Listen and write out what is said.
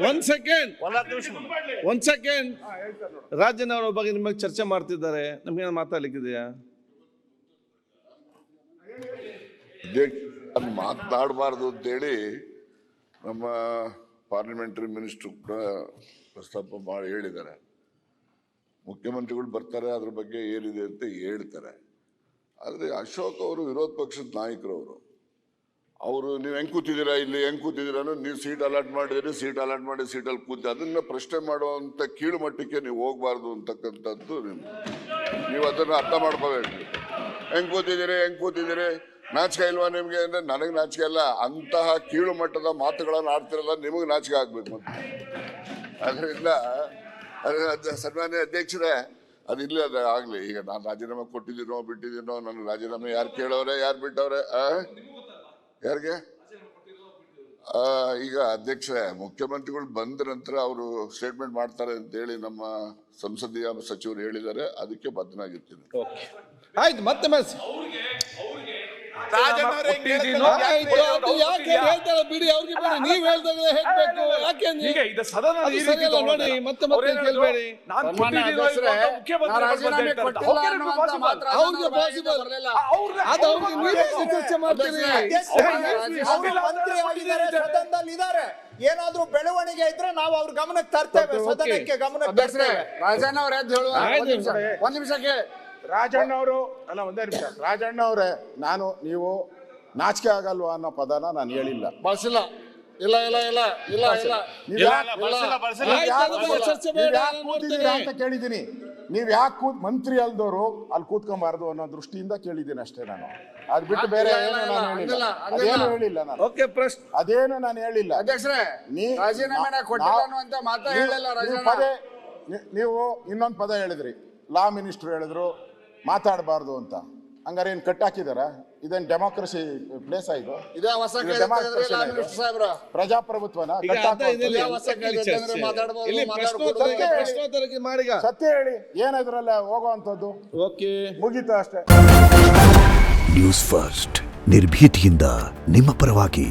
ಒಂದ್ ಸೆಕೆಂಡ್ ರಾಜನವರ ಬಗ್ಗೆ ನಿಮಗೆ ಚರ್ಚೆ ಮಾಡ್ತಿದ್ದಾರೆ, ನಮ್ಗೆ ಮಾತಾಡ್ಲಿಕ್ಕಿದೆಯಾ? ಮಾತನಾಡಬಾರ್ದು ಅಂತೇಳಿ ನಮ್ಮ ಪಾರ್ಲಿಮೆಂಟರಿ ಮಿನಿಸ್ಟರ್ ಕೂಡ ಪ್ರಸ್ತಾಪ ಮಾಡಿ ಹೇಳಿದ್ದಾರೆ. ಮುಖ್ಯಮಂತ್ರಿಗಳು ಬರ್ತಾರೆ, ಅದ್ರ ಬಗ್ಗೆ ಏನಿದೆ ಅಂತ ಹೇಳ್ತಾರೆ. ಆದರೆ ಅಶೋಕ್ ಅವರು ವಿರೋಧ ಪಕ್ಷದ ನಾಯಕರವರು, ಅವರು ನೀವು ಹೆಂಗೆ ಕೂತಿದ್ದೀರಾ, ಇಲ್ಲಿ ಹೆಂಗೆ ಕೂತಿದ್ದೀರಾ, ನೀವು ಸೀಟ್ ಅಲಾಟ್ ಮಾಡಿದಿರಿ, ಸೀಟ್ ಅಲಾಟ್ ಮಾಡಿ ಸೀಟಲ್ಲಿ ಕೂತಿ ಅದನ್ನ ಪ್ರಶ್ನೆ ಮಾಡುವಂಥ ಕೀಳು ಮಟ್ಟಕ್ಕೆ ನೀವು ಹೋಗ್ಬಾರ್ದು ಅಂತಕ್ಕಂಥದ್ದು ನೀವು ಅದನ್ನು ಅರ್ಥ ಮಾಡ್ಕೋಬೇಕು. ಹೆಂಗೆ ಕೂತಿದ್ದೀರಿ ನಾಚಿಕೆ ಇಲ್ವಾ ನಿಮಗೆ ಅಂದರೆ ನನಗೆ ನಾಚಿಕೆ ಇಲ್ಲ. ಅಂತಹ ಕೀಳು ಮಟ್ಟದ ಮಾತುಗಳನ್ನು ಆಡ್ತಿರಲ್ಲ, ನಿಮಗೆ ನಾಚಿಕೆ ಆಗ್ಬೇಕು ಅಂತ. ಅದರಿಂದ ಸನ್ಮಾನ್ಯ ಅಧ್ಯಕ್ಷರೇ, ಅದಿಲ್ಲ, ಅದು ಆಗಲಿ. ಈಗ ನಾನು ರಾಜೀನಾಮೆ ಕೊಟ್ಟಿದ್ದೀನೋ ಬಿಟ್ಟಿದ್ದೀನೋ, ನನ್ನ ರಾಜೀನಾಮೆ ಯಾರು ಕೇಳೋರೆ, ಯಾರು ಬಿಟ್ಟವ್ರೆ, ಯಾರಿಗೆ? ಈಗ ಅಧ್ಯಕ್ಷರೇ, ಮುಖ್ಯಮಂತ್ರಿಗಳು ಬಂದ ನಂತರ ಅವರು ಸ್ಟೇಟ್ಮೆಂಟ್ ಮಾಡ್ತಾರೆ ಅಂತೇಳಿ ನಮ್ಮ ಸಂಸದೀಯ ಸಚಿವರು ಹೇಳಿದ್ದಾರೆ. ಅದಕ್ಕೆ ಬದ್ಧನಾಗಿರ್ತೀನಿ. ಆಯ್ತು, ಮತ್ತೆ ಬಿಡಿ, ಅವ್ರಿಗೆ ಬಿಡಿ, ನೀವ್ ಹೇಳ್ದಾಗಲೇ ಹೇಳ್ಬೇಕು. ಯಾಕೆ ನೋಡಿ, ಮತ್ತೆ ಕೇಳ್ಬೇಡಿ. ಅವ್ರಿಗೆ ಪಾಸಿಬಲ್ ಅದು, ಅವ್ರಿಗೆ ನೀವೇ ಚರ್ಚೆ ಮಾಡ್ತೀರಿ. ಏನಾದ್ರೂ ಬೆಳವಣಿಗೆ ಇದ್ರೆ ನಾವು ಅವ್ರ ಗಮನಕ್ಕೆ ತರ್ತೇವೆ, ಸದನಕ್ಕೆ ಗಮನಕ್ಕೆ ತರ್ತೇವೆ. ರಾಜಣ್ಣ ಅವ್ರ ಒಂದ್ ನಿಮಿಷಕ್ಕೆ ರಾಜಣ್ಣ ಅವರು ಅಲ್ಲ, ಒಂದೇ ನಿಮಿಷ. ರಾಜಣ್ಣ ಅವರೇ, ನೀವು ನಾಚಿಕೆ ಆಗಲ್ವಾ ಅನ್ನೋ ಪದನ ನಾನು ಹೇಳಿಲ್ಲ, ಬಳಸಿಲ್ಲ. ಇಲ್ಲ ಇಲ್ಲ ಇಲ್ಲ ಇಲ್ಲ ಇಲ್ಲ ಕೂತಿದ್ದೀರಾ ಅಂತ ಕೇಳಿದ್ದೀನಿ. ನೀವ್ ಯಾಕೆ ಮಂತ್ರಿ ಅಲ್ದವರು ಅಲ್ಲಿ ಕೂತ್ಕೊಂಬಾರ್ದು ಅನ್ನೋ ದೃಷ್ಟಿಯಿಂದ ಕೇಳಿದ್ದೀನಿ ಅಷ್ಟೇ. ನಾನು ಅದ್ ಬಿಟ್ಟು ಬೇರೆ ಏನು ನಾನು ಹೇಳಿಲ್ಲ, ಅದೇನು ಹೇಳಿಲ್ಲ ನಾನು. ಅದೇನು ನಾನು ಹೇಳಿಲ್ಲ. ಅಧ್ಯಕ್ಷರೇ, ರಾಜೀನಾಮೆ ಕೊಟ್ಟಿಲ್ಲ ಅನ್ನುವಂತ ಮಾತಾ ಹೇಳಿಲ್ಲ ರಾಜಣ್ಣ. ನೀವು ಇನ್ನೊಂದು ಪದ ಹೇಳಿದ್ರಿ, ಲಾ ಮಿನಿಸ್ಟರ್ ಹೇಳಿದ್ರು ಮಾತಾಡಬಾರ್ದು ಅಂತ. ಹಂಗಾರೆ ಏನ್ ಕಟ್ಟಾಕಿದಾರ? ಇದೇನ್ ಡೆಮೋಕ್ರಸಿ ಪ್ಲೇಸ್ ಆಯ್ತು? ಪ್ರಜಾಪ್ರಭುತ್ವನ ಸತ್ಯ ಹೇಳಿ, ಏನಾದ್ರಲ್ಲ ಹೋಗುವಂಥದ್ದು ಮುಗೀತು ಅಷ್ಟೇ. ನ್ಯೂಸ್ ಫಸ್ಟ್, ನಿರ್ಭೀತಿಯಿಂದ ನಿಮ್ಮ ಪರವಾಗಿ.